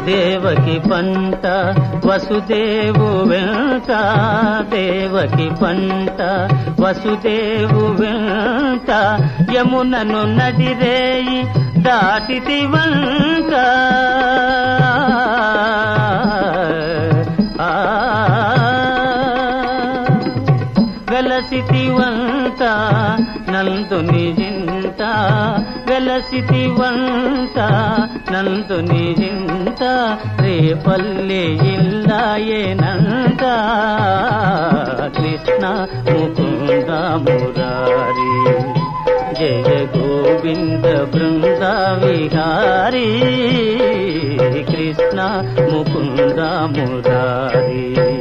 దేవకి పంట వసుదేవు వెంట, దేవకి పంట వసుదేవు వెంట, యమునను నడిరేయి దాటితి వంట. వెలసితివంత నందుని జింత, వెలసితివంత నందుని జింత, రేపల్లి ఇల్లాయేనంట. కృష్ణ ముకుంద మురారి, జయ గోవింద బృంద విహారీ, కృష్ణ ముకుంద మురారి.